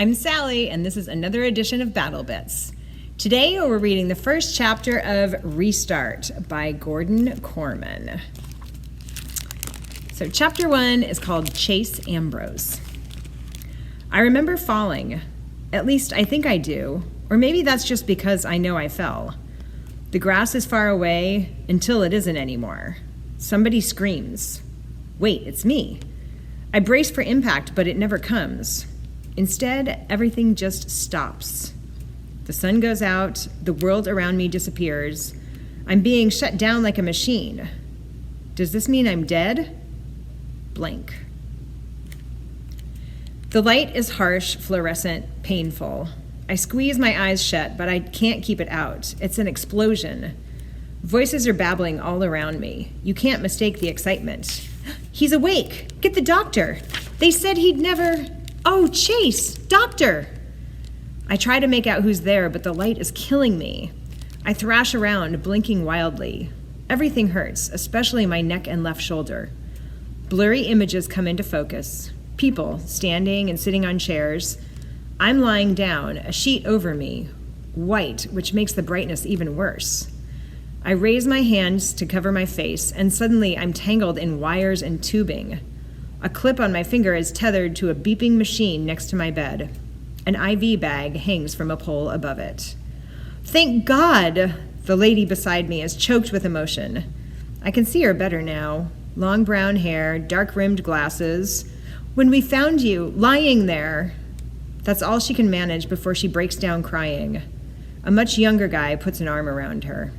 I'm Sally, and this is another edition of Battle Bits. Today, we're reading the first chapter of Restart by Gordon Corman. So chapter 1 is called Chase Ambrose. I remember falling. At least I think I do. Or maybe that's just because I know I fell. The grass is far away until it isn't anymore. Somebody screams. Wait, it's me. I brace for impact, but it never comes. Instead, everything just stops. The sun goes out, the world around me disappears. I'm being shut down like a machine. Does this mean I'm dead? Blank. The light is harsh, fluorescent, painful. I squeeze my eyes shut, but I can't keep it out. It's an explosion. Voices are babbling all around me. You can't mistake the excitement. He's awake! Get the doctor! They said he'd never... Oh, Chase! Doctor! I try to make out who's there, but the light is killing me. I thrash around, blinking wildly. Everything hurts, especially my neck and left shoulder. Blurry images come into focus. People standing and sitting on chairs. I'm lying down, a sheet over me, white, which makes the brightness even worse. I raise my hands to cover my face, and suddenly I'm tangled in wires and tubing. A clip on my finger is tethered to a beeping machine next to my bed. An IV bag hangs from a pole above it. Thank God! The lady beside me is choked with emotion. I can see her better now. Long brown hair, dark-rimmed glasses. When we found you, lying there. That's all she can manage before she breaks down crying. A much younger guy puts an arm around her.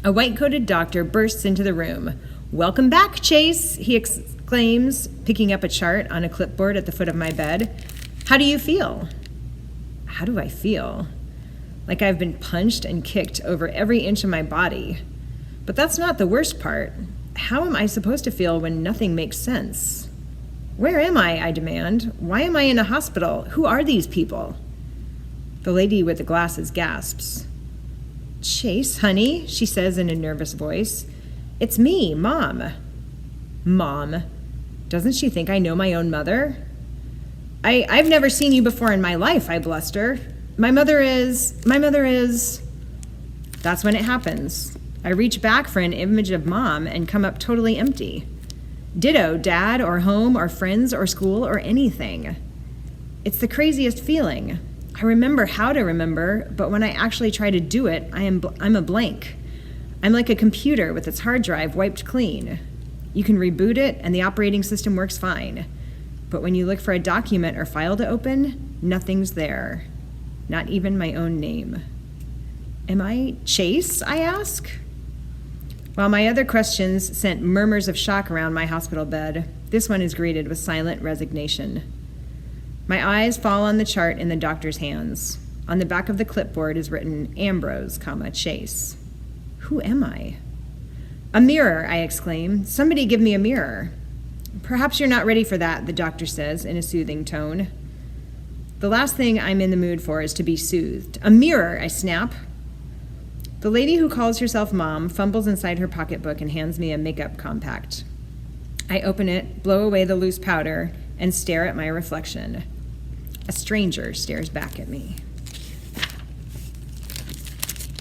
A white-coated doctor bursts into the room. Welcome back, Chase, he exclaims, picking up a chart on a clipboard at the foot of my bed. How do you feel? How do I feel? Like I've been punched and kicked over every inch of my body. But that's not the worst part. How am I supposed to feel when nothing makes sense? Where am I demand? Why am I in a hospital? Who are these people? The lady with the glasses gasps. Chase, honey, she says in a nervous voice. It's me, Mom. Mom. Doesn't she think I know my own mother? I've never seen you before in my life, I bluster. My mother is... That's when it happens. I reach back for an image of Mom and come up totally empty. Ditto, Dad, or home, or friends, or school, or anything. It's the craziest feeling. I remember how to remember, but when I actually try to do it, I'm a blank. I'm like a computer with its hard drive wiped clean. You can reboot it, and the operating system works fine. But when you look for a document or file to open, nothing's there. Not even my own name. Am I Chase, I ask? While my other questions sent murmurs of shock around my hospital bed, this one is greeted with silent resignation. My eyes fall on the chart in the doctor's hands. On the back of the clipboard is written Ambrose, Chase. Who am I? A mirror, I exclaim. Somebody give me a mirror. Perhaps you're not ready for that, the doctor says in a soothing tone. The last thing I'm in the mood for is to be soothed. A mirror, I snap. The lady who calls herself Mom fumbles inside her pocketbook and hands me a makeup compact. I open it, blow away the loose powder, and stare at my reflection. A stranger stares back at me.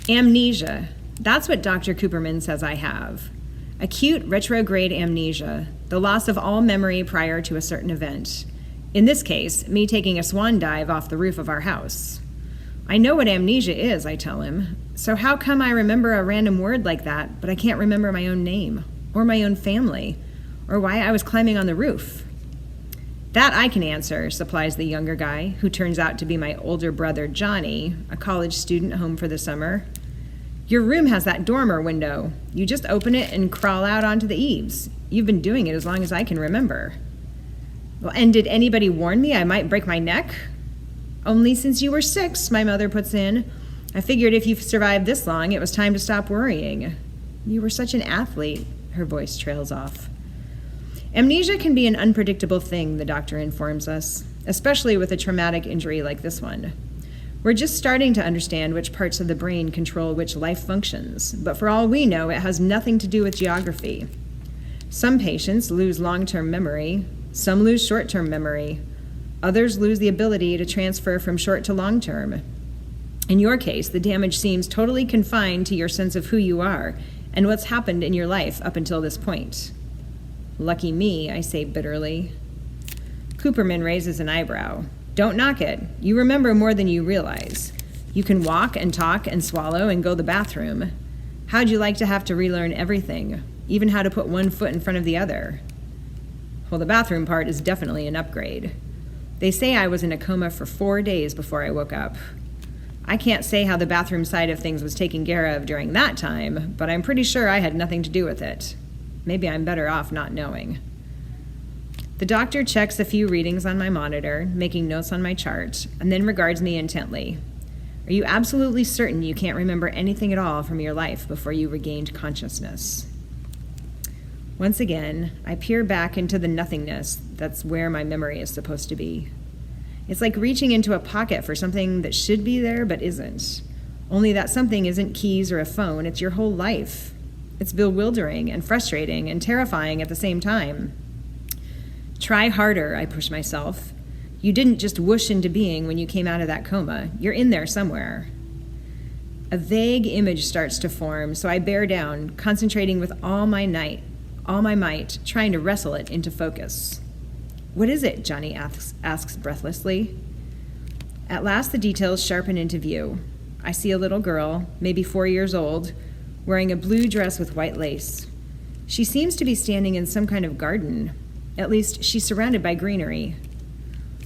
Amnesia. That's what Dr. Cooperman says I have. Acute retrograde amnesia, the loss of all memory prior to a certain event. In this case, me taking a swan dive off the roof of our house. I know what amnesia is, I tell him. So how come I remember a random word like that, but I can't remember my own name, or my own family, or why I was climbing on the roof? That I can answer, supplies the younger guy, who turns out to be my older brother, Johnny, a college student home for the summer. Your room has that dormer window. You just open it and crawl out onto the eaves. You've been doing it as long as I can remember. Well, and did anybody warn me I might break my neck? Only since you were 6, my mother puts in. I figured if you've survived this long, it was time to stop worrying. You were such an athlete, her voice trails off. Amnesia can be an unpredictable thing, the doctor informs us, especially with a traumatic injury like this one. We're just starting to understand which parts of the brain control which life functions, but for all we know, it has nothing to do with geography. Some patients lose long-term memory, some lose short-term memory. Others lose the ability to transfer from short to long term. In your case, the damage seems totally confined to your sense of who you are and what's happened in your life up until this point. Lucky me, I say bitterly. Cooperman raises an eyebrow. Don't knock it. You remember more than you realize. You can walk and talk and swallow and go to the bathroom. How'd you like to have to relearn everything, even how to put one foot in front of the other? Well, the bathroom part is definitely an upgrade. They say I was in a coma for 4 days before I woke up. I can't say how the bathroom side of things was taken care of during that time, but I'm pretty sure I had nothing to do with it. Maybe I'm better off not knowing. The doctor checks a few readings on my monitor, making notes on my chart, and then regards me intently. Are you absolutely certain you can't remember anything at all from your life before you regained consciousness? Once again, I peer back into the nothingness that's where my memory is supposed to be. It's like reaching into a pocket for something that should be there but isn't. Only that something isn't keys or a phone, it's your whole life. It's bewildering and frustrating and terrifying at the same time. Try harder, I push myself. You didn't just whoosh into being when you came out of that coma. You're in there somewhere. A vague image starts to form, so I bear down, concentrating with all my might, trying to wrestle it into focus. What is it? Johnny asks breathlessly. At last the details sharpen into view. I see a little girl, maybe 4 years old, wearing a blue dress with white lace. She seems to be standing in some kind of garden. At least she's surrounded by greenery.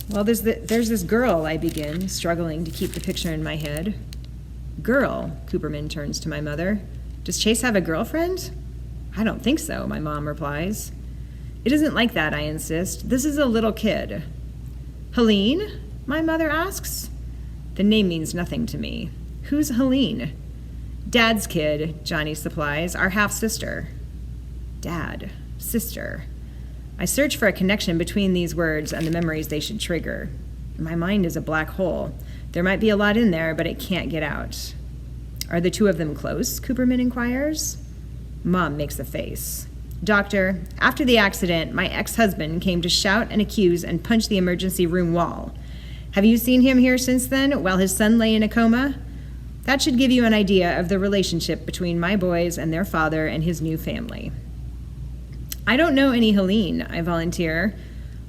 Well, there's this girl, I begin, struggling to keep the picture in my head. Girl, Cooperman turns to my mother. Does Chase have a girlfriend? I don't think so, my mom replies. It isn't like that, I insist. This is a little kid. Helene? My mother asks. The name means nothing to me. Who's Helene? Dad's kid, Johnny supplies, our half-sister. Dad, sister. I search for a connection between these words and the memories they should trigger. My mind is a black hole. There might be a lot in there, but it can't get out. Are the two of them close? Cooperman inquires. Mom makes a face. Doctor, after the accident, my ex-husband came to shout and accuse and punch the emergency room wall. Have you seen him here since then, while his son lay in a coma? That should give you an idea of the relationship between my boys and their father and his new family. I don't know any Helene, I volunteer,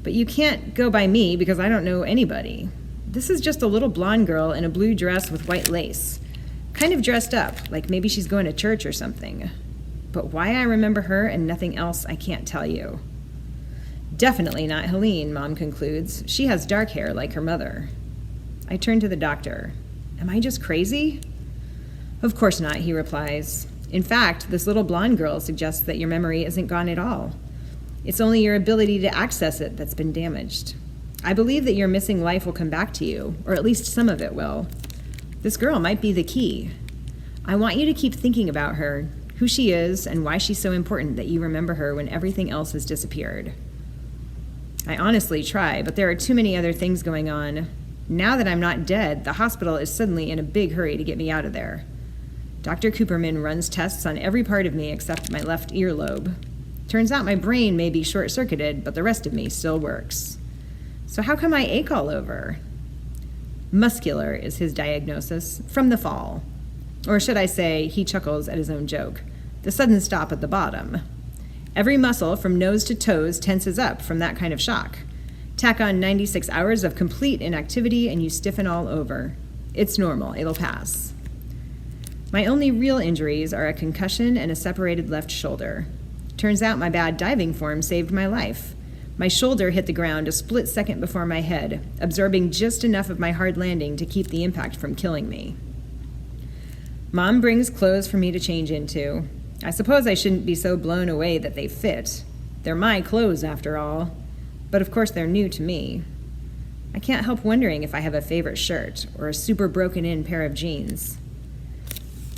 but you can't go by me because I don't know anybody. This is just a little blonde girl in a blue dress with white lace, kind of dressed up, like maybe she's going to church or something. But why I remember her and nothing else, I can't tell you. Definitely not Helene, Mom concludes. She has dark hair like her mother. I turn to the doctor. Am I just crazy? Of course not, he replies. In fact, this little blonde girl suggests that your memory isn't gone at all. It's only your ability to access it that's been damaged. I believe that your missing life will come back to you, or at least some of it will. This girl might be the key. I want you to keep thinking about her, who she is, and why she's so important that you remember her when everything else has disappeared. I honestly try, but there are too many other things going on. Now that I'm not dead, the hospital is suddenly in a big hurry to get me out of there. Dr. Cooperman runs tests on every part of me except my left earlobe. Turns out my brain may be short-circuited, but the rest of me still works. So how come I ache all over? Muscular is his diagnosis, from the fall. Or should I say, he chuckles at his own joke. The sudden stop at the bottom. Every muscle from nose to toes tenses up from that kind of shock. Tack on 96 hours of complete inactivity and you stiffen all over. It's normal, it'll pass. My only real injuries are a concussion and a separated left shoulder. Turns out my bad diving form saved my life. My shoulder hit the ground a split second before my head, absorbing just enough of my hard landing to keep the impact from killing me. Mom brings clothes for me to change into. I suppose I shouldn't be so blown away that they fit. They're my clothes, after all. But of course they're new to me. I can't help wondering if I have a favorite shirt or a super broken-in pair of jeans.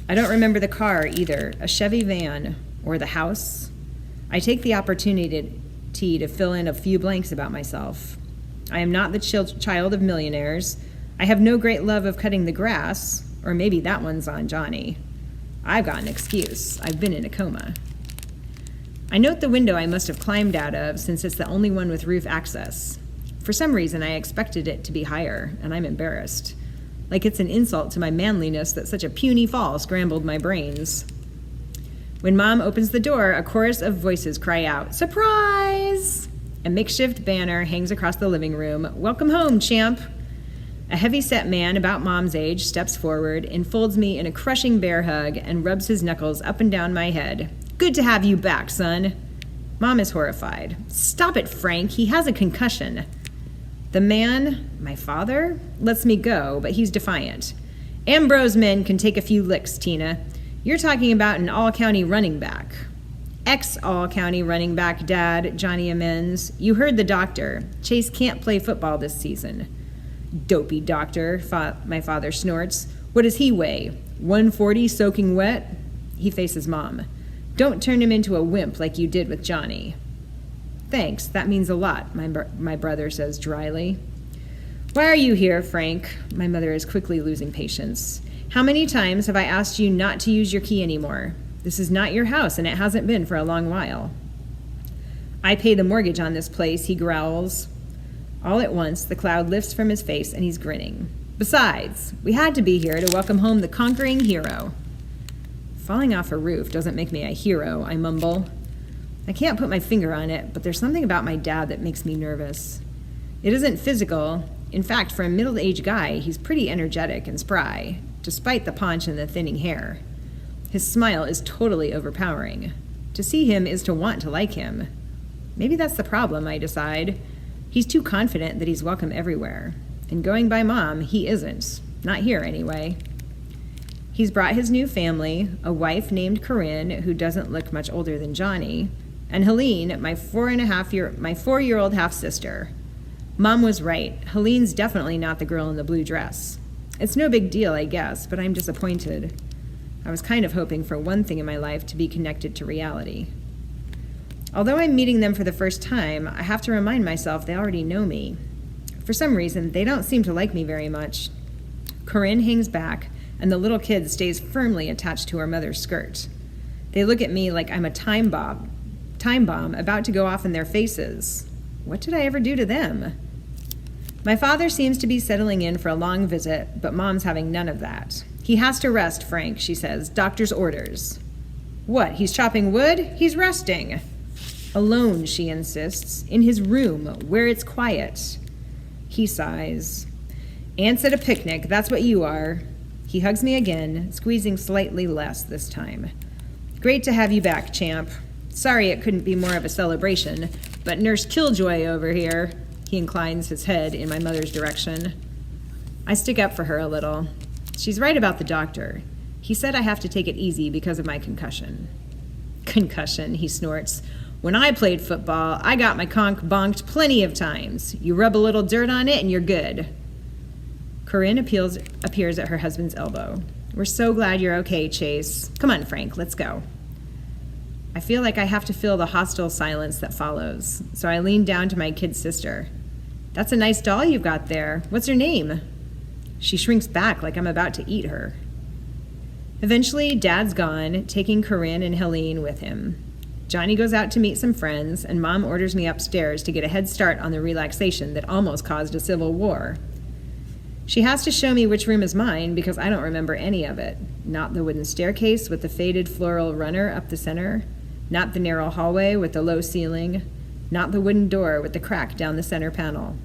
I don't remember the car either, a Chevy van, or the house. I take the opportunity to fill in a few blanks about myself. I am not the child of millionaires. I have no great love of cutting the grass, or maybe that one's on Johnny. I've got an excuse. I've been in a coma. I note the window I must have climbed out of since it's the only one with roof access. For some reason, I expected it to be higher, and I'm embarrassed. Like it's an insult to my manliness that such a puny fall scrambled my brains. When Mom opens the door, a chorus of voices cry out, "Surprise!" A makeshift banner hangs across the living room. "Welcome home, champ!" A heavy-set man about Mom's age steps forward, enfolds me in a crushing bear hug, and rubs his knuckles up and down my head. "Good to have you back, son." Mom is horrified. "Stop it, Frank. He has a concussion." The man, my father, lets me go, but he's defiant. "Ambrose men can take a few licks, Tina. You're talking about an all-county running back." "Ex-all-county running back, Dad," Johnny amends. "You heard the doctor. Chase can't play football this season." "Dopey doctor," my father snorts. "What does he weigh? 140 soaking wet?" He faces Mom. "Don't turn him into a wimp like you did with Johnny." "Thanks, that means a lot," my brother says dryly. "Why are you here, Frank?" My mother is quickly losing patience. "How many times have I asked you not to use your key anymore? This is not your house, and it hasn't been for a long while." "I pay the mortgage on this place," he growls. All at once, the cloud lifts from his face, and he's grinning. "Besides, we had to be here to welcome home the conquering hero." Falling off a roof doesn't make me a hero, I mumble. I can't put my finger on it, but there's something about my dad that makes me nervous. It isn't physical. In fact, for a middle-aged guy, he's pretty energetic and spry, despite the paunch and the thinning hair. His smile is totally overpowering. To see him is to want to like him. Maybe that's the problem, I decide. He's too confident that he's welcome everywhere. And going by Mom, he isn't. Not here, anyway. He's brought his new family, a wife named Corinne, who doesn't look much older than Johnny, and Helene, my 4-year-old half-sister. Mom was right. Helene's definitely not the girl in the blue dress. It's no big deal, I guess, but I'm disappointed. I was kind of hoping for one thing in my life to be connected to reality. Although I'm meeting them for the first time, I have to remind myself they already know me. For some reason, they don't seem to like me very much. Corinne hangs back, and the little kid stays firmly attached to her mother's skirt. They look at me like I'm a time bomb about to go off in their faces. What did I ever do to them? My father seems to be settling in for a long visit, but Mom's having none of that. "He has to rest, Frank," she says. "Doctor's orders." "What, he's chopping wood? He's resting." "Alone," she insists, "in his room, where it's quiet." He sighs. "Ants at a picnic, that's what you are." He hugs me again, squeezing slightly less this time. "Great to have you back, champ. Sorry it couldn't be more of a celebration, but Nurse Killjoy over here." He inclines his head in my mother's direction. I stick up for her a little. She's right about the doctor. He said I have to take it easy because of my concussion. "Concussion," he snorts. "When I played football, I got my conch bonked plenty of times. You rub a little dirt on it and you're good." Corinne appears at her husband's elbow. "We're so glad you're okay, Chase. Come on, Frank, let's go." I feel like I have to feel the hostile silence that follows, so I lean down to my kid sister. "That's a nice doll you've got there. What's her name?" She shrinks back like I'm about to eat her. Eventually, Dad's gone, taking Corinne and Helene with him. Johnny goes out to meet some friends, and Mom orders me upstairs to get a head start on the relaxation that almost caused a civil war. She has to show me which room is mine because I don't remember any of it. Not the wooden staircase with the faded floral runner up the center, not the narrow hallway with the low ceiling, not the wooden door with the crack down the center panel.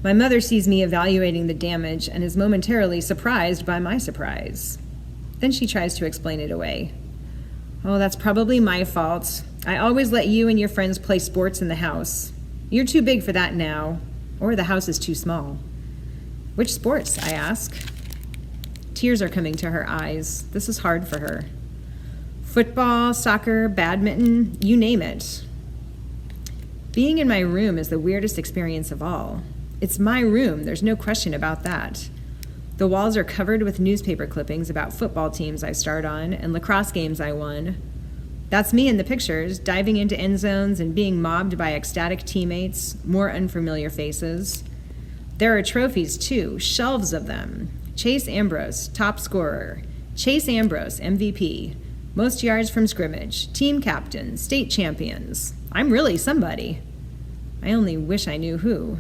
My mother sees me evaluating the damage and is momentarily surprised by my surprise. Then she tries to explain it away. "Oh, that's probably my fault. I always let you and your friends play sports in the house. You're too big for that now, or the house is too small." "Which sports?" I ask. Tears are coming to her eyes. This is hard for her. "Football, soccer, badminton, you name it." Being in my room is the weirdest experience of all. It's my room, there's no question about that. The walls are covered with newspaper clippings about football teams I starred on and lacrosse games I won. That's me in the pictures, diving into end zones and being mobbed by ecstatic teammates, more unfamiliar faces. There are trophies too, shelves of them. Chase Ambrose, top scorer. Chase Ambrose, MVP. Most yards from scrimmage. Team captain. State champions. I'm really somebody. I only wish I knew who.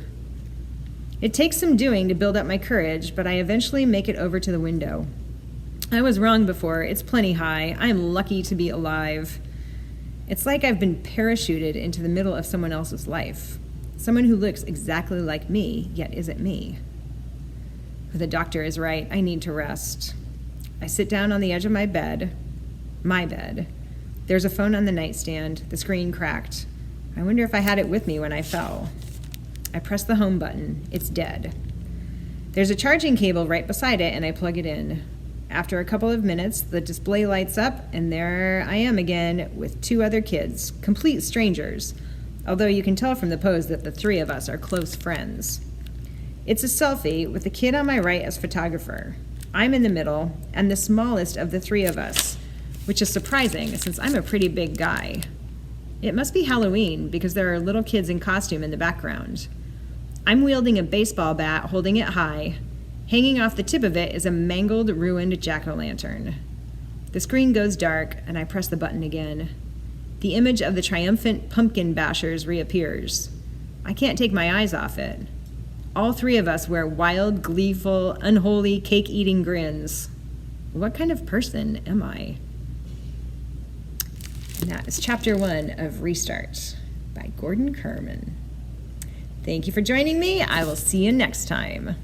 It takes some doing to build up my courage, but I eventually make it over to the window. I was wrong before. It's plenty high. I'm lucky to be alive. It's like I've been parachuted into the middle of someone else's life. Someone who looks exactly like me, yet isn't me. The doctor is right. I need to rest. I sit down on the edge of my bed. My bed. There's a phone on the nightstand. The screen cracked. I wonder if I had it with me when I fell. I press the home button. It's dead. There's a charging cable right beside it, and I plug it in. After a couple of minutes, the display lights up, and there I am again with 2 other kids, complete strangers, although you can tell from the pose that the 3 of us are close friends. It's a selfie with the kid on my right as photographer. I'm in the middle, and the smallest of the 3 of us, which is surprising since I'm a pretty big guy. It must be Halloween because there are little kids in costume in the background. I'm wielding a baseball bat, holding it high. Hanging off the tip of it is a mangled, ruined jack-o'-lantern. The screen goes dark, and I press the button again. The image of the triumphant pumpkin bashers reappears. I can't take my eyes off it. All 3 of us wear wild, gleeful, unholy, cake-eating grins. What kind of person am I? And that is chapter 1 of Restart by Gordon Kerman. Thank you for joining me. I will see you next time.